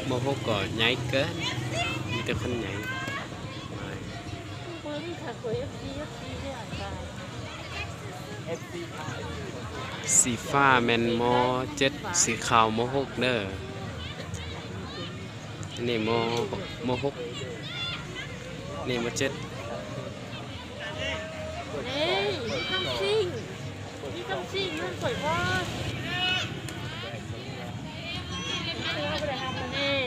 มหกก็ใหญ่เกินมีแต่คนใหญ่สีฟ้าแมนมอเจ็ดสีขาวมหกเด้อนี่มหกนี่มเจ็ดนี่ทำซิ่งนี่ทำซิ่งมันสวยว่าไม่ได้ทำมันนี่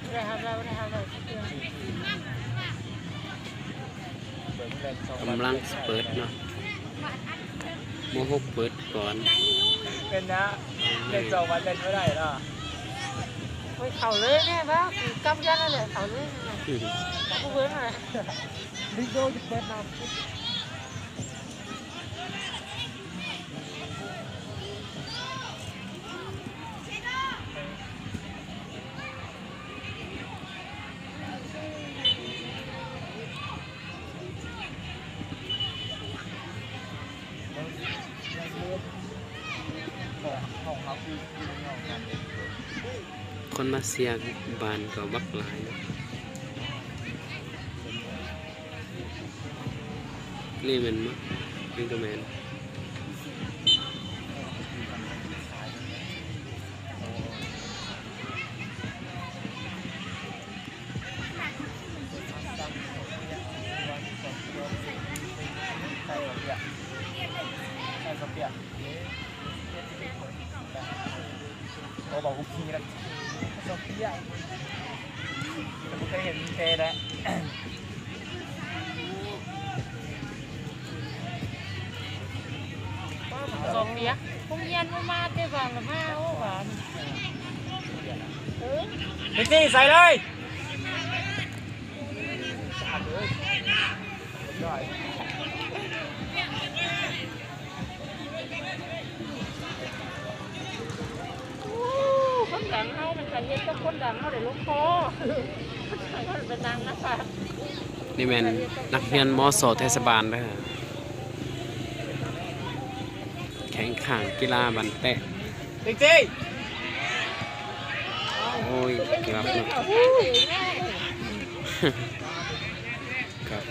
ไม่ได้ทำแล้วไม่ได้ทำเลยกำลังเปิดเนาะมหกเปิดก่อนเป็นนะเล่น2 วันเล่นไม่ได้หรอเขาเลยเนี่ยบ้ากำยันอะไรเขาเลยนะกูเบิ้งอะไรลิโดจะเปิดน้ำคนมาเสียบานก็บักหลายนะนี่มันมั้งนี่ก็แมนโอ้บอกกูพีแล้วโซเฟียแต่กูเคยเห็นเทแล้วสองเปียกพงเย็นมาเต้บางละมาโอ้บานนิกกี้ใส่เลยคนดังเขาเป็นการเย็นกับคนดังเขาเดี๋ยวลูกคอเขาเป็นนางนะคะ นี่แมนนักเรียนมอสอเทศบาลเด้อแข่งขันกีฬาบันเตะนิกกี้โอ้ยเกือบเนาะครับ